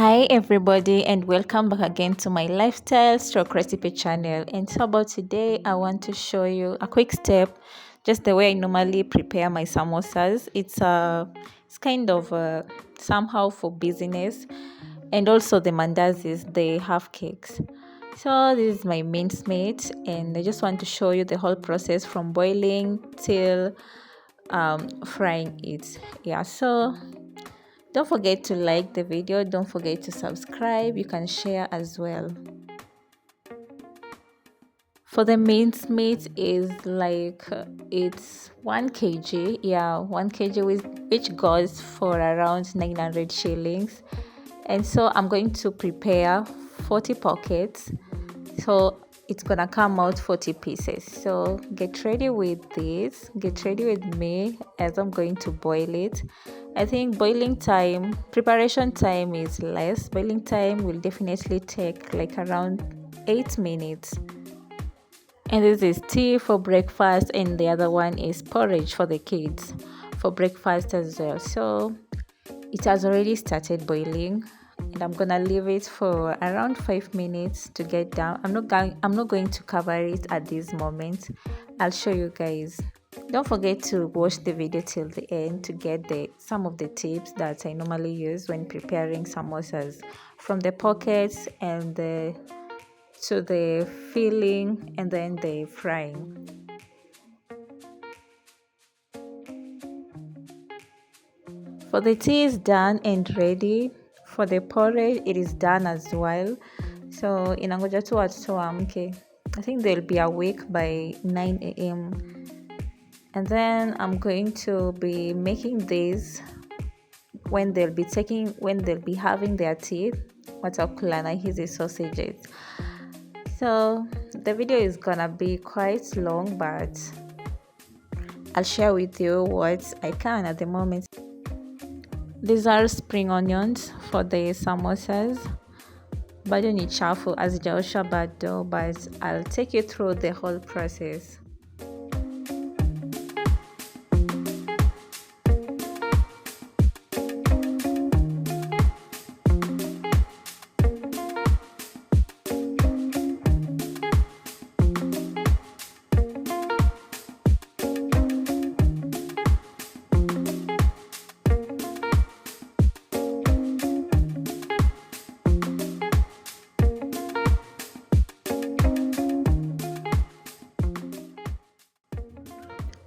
Hi everybody and welcome back again to my lifestyle stroke recipe channel. And so about today I want to show you a quick step, just the way I normally prepare my samosas. It's kind of somehow for business, and also the mandazis, the half cakes. So this is my mincemeat and I just want to show you the whole process from boiling till frying it. So don't forget to like the video, don't forget to subscribe, you can share as well. For the mincemeat is it's 1 kg, 1 kg, which goes for around 900 shillings. And so I'm going to prepare 40 pockets, so it's gonna come out 40 pieces. So get ready with this, get ready with me as I'm going to boil it. I think preparation time is less. Boiling time will definitely take like around 8 minutes. And this is tea for breakfast, and the other one is porridge for the kids for breakfast as well. So it has already started boiling and I'm gonna leave it for around 5 minutes to get down. I'm not going to cover it at this moment. I'll show you guys. Don't forget to watch the video till the end to get some of the tips that I normally use when preparing samosas, from the pockets and to the filling and then the frying. For the tea is done and ready. For the porridge, it is done as well. So inangoja tu watoto waamke. I think they'll be awake by 9 a.m. And then I'm going to be making this when they'll be having their tea. Watakulana hizi sausages. So the video is gonna be quite long, but I'll share with you what I can at the moment. These are spring onions for the samosas. Bado ni chafu, hazijaosha bado, but I'll take you through the whole process.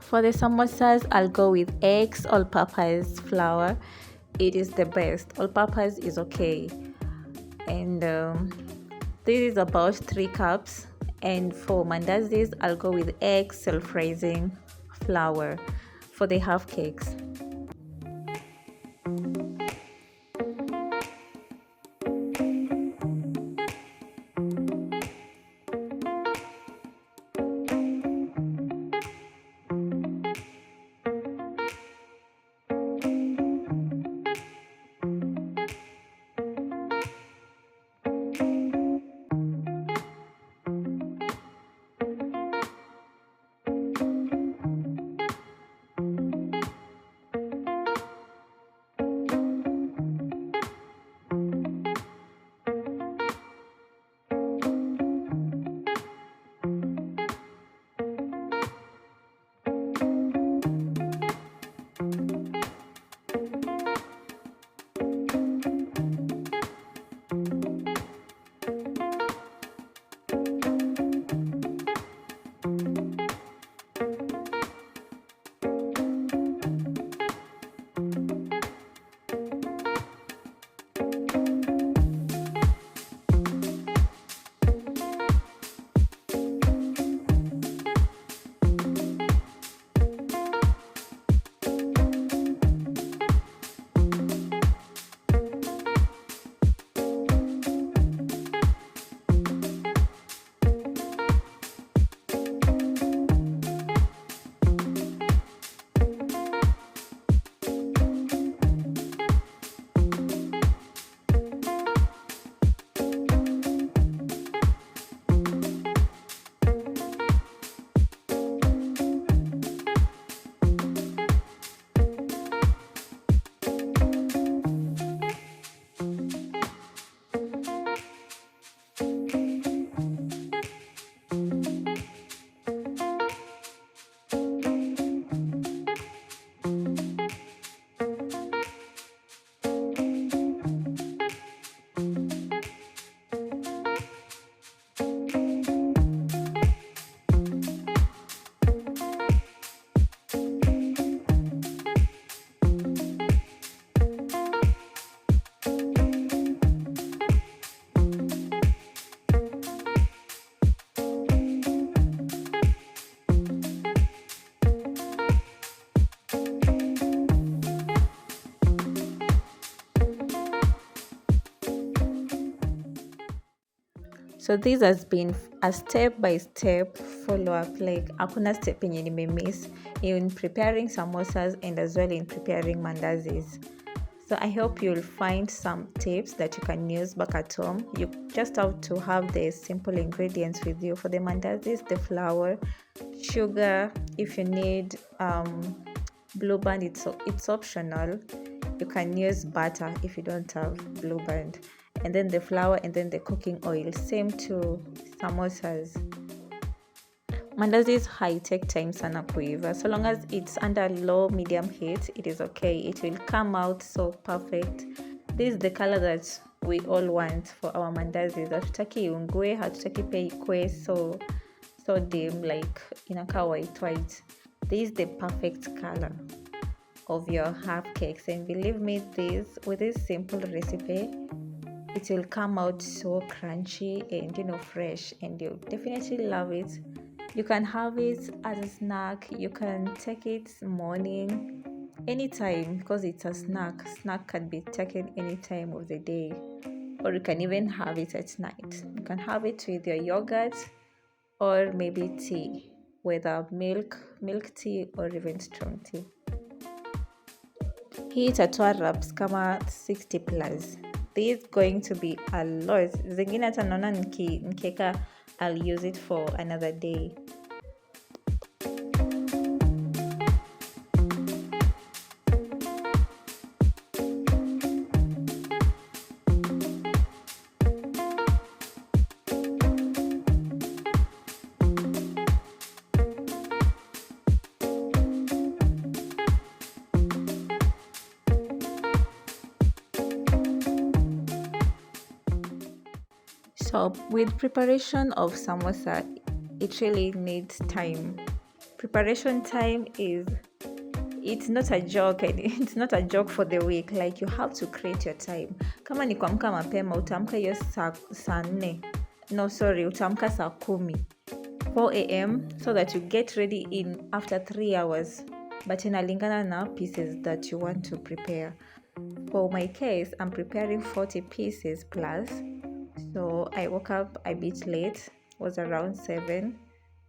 For the samosas, I'll go with eggs, all-purpose flour. It is the best. All-purpose is okay. And this is about 3 cups. And for mandazis, I'll go with eggs, self-raising flour for the half cakes. So this has been a step by step follow up, like hakuna step yenye nimemiss in preparing samosas and as well in preparing mandazis. So I hope you'll find some tips that you can use back at home. You just have to have the simple ingredients with you. For the mandazis, the flour, sugar. If you need blue band, it's optional. You can use butter if you don't have blue band, and then the flour, and then the cooking oil. Same to samosas. Mandazi high-tech time sana kuiva. So long as it's under low medium heat, it is okay. It will come out so perfect. This is the color that we all want for our mandazis. Hatutaki iungue, hatutaki pia ikue so dim, like inakaa white. This is the perfect color of your half cakes, and believe me, with this simple recipe, it will come out so crunchy and fresh, and you'll definitely love it. You can have it as a snack. You can take it morning, anytime, because it's a snack. Snack can be taken any time of the day, or you can even have it at night. You can have it with your yogurt or maybe tea, whether milk tea or even strong tea. Hii itatoa wraps kama 60 plus. This is going to be a lot. Zingine hata naona nikieka, I'll use it for another day. So with preparation of samosa, it really needs time. Preparation time it's not a joke, and it's not a joke for the week. Like, you have to create your time. Kama ni kuamka mapema, utaamka hiyo saa 4. No, sorry, utaamka saa 10. 4 a.m. so that you get ready in after 3 hours. But inalingana na pieces that you want to prepare. For my case, I'm preparing 40 pieces plus. So I woke up a bit late, was around 7.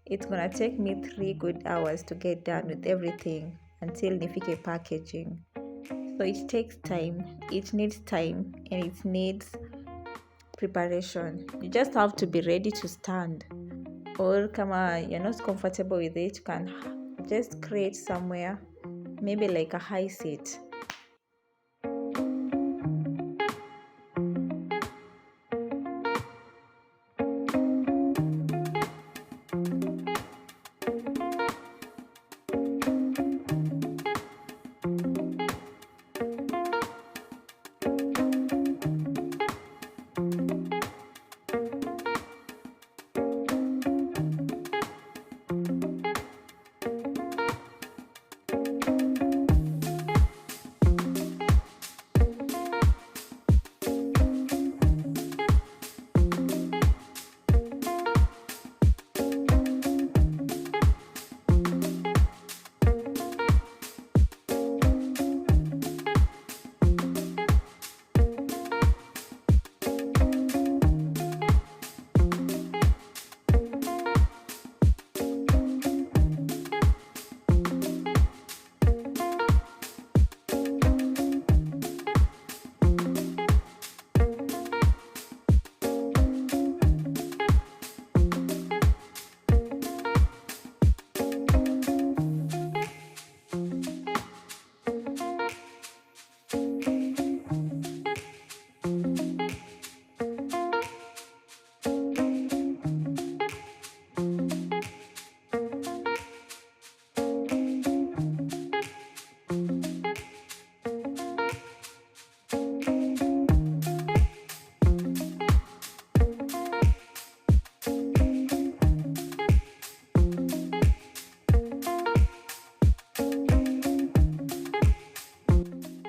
It's gonna take me 3 good hours to get done with everything until nifike packaging. So it takes time, it needs time, and it needs preparation. You just have to be ready to stand. Or kama you're not comfortable with it, you can just create somewhere, maybe like a high seat.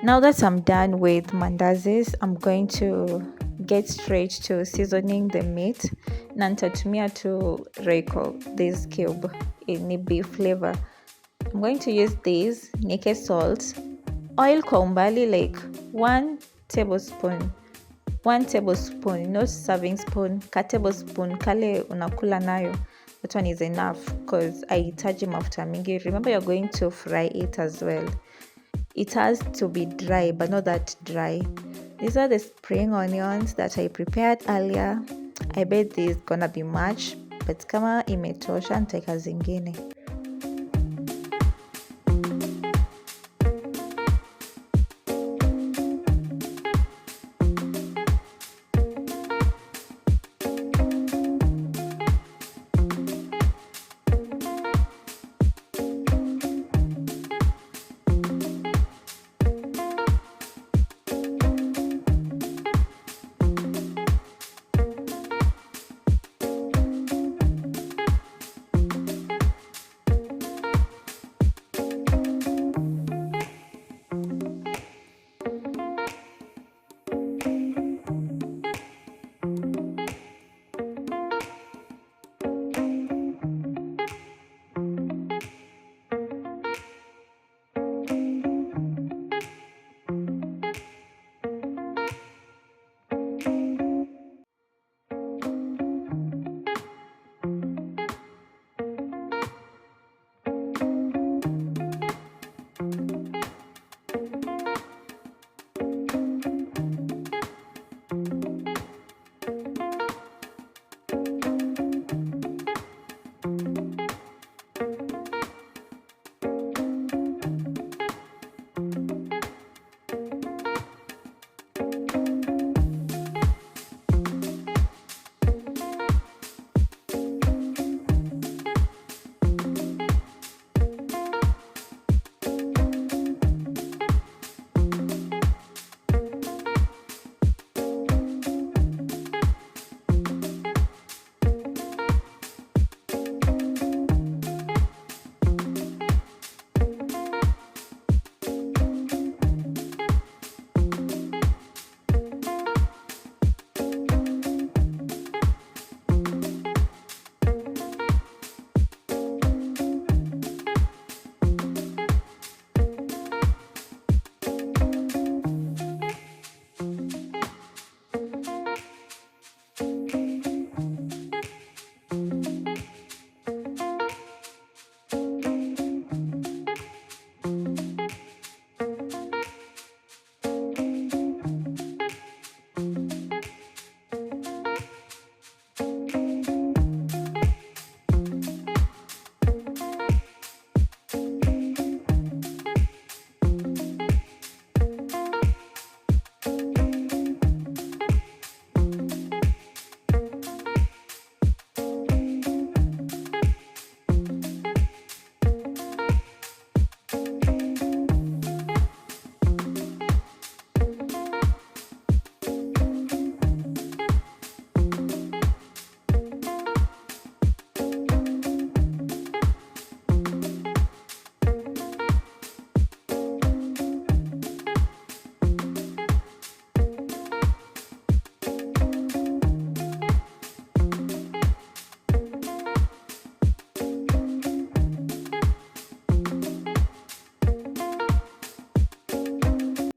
Now that I'm done with mandazis, I'm going to get straight to seasoning the meat. Na nitatumia tu Reiko, this cube, in beef flavor. I'm going to use this, nieke salt, oil kwa umbali like 1 tablespoon. 1 tablespoon, no serving spoon, ka tablespoon kale unakula nayo. That one is enough because haihitaji mafuta mingi. Remember, you're going to fry it as well. It has to be dry, but not that dry. These are the spring onions that I prepared earlier. I bet this is gonna be much, but kama imetosha nitaweka zingine.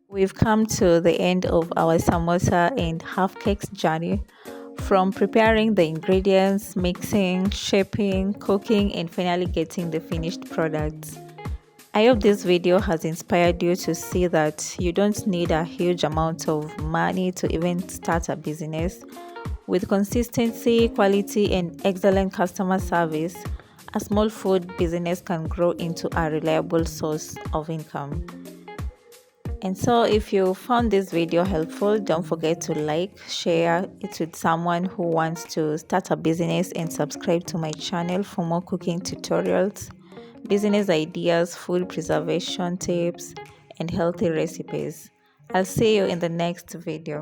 We've come to the end of our samosa and half cakes journey. From preparing the ingredients, mixing, shaping, cooking, and finally getting the finished products. I hope this video has inspired you to see that you don't need a huge amount of money to even start a business. With consistency, quality, and excellent customer service, a small food business can grow into a reliable source of income. And so if you found this video helpful, don't forget to like, share it with someone who wants to start a business, and subscribe to my channel for more cooking tutorials, business ideas, food preservation tips, and healthy recipes. I'll see you in the next video.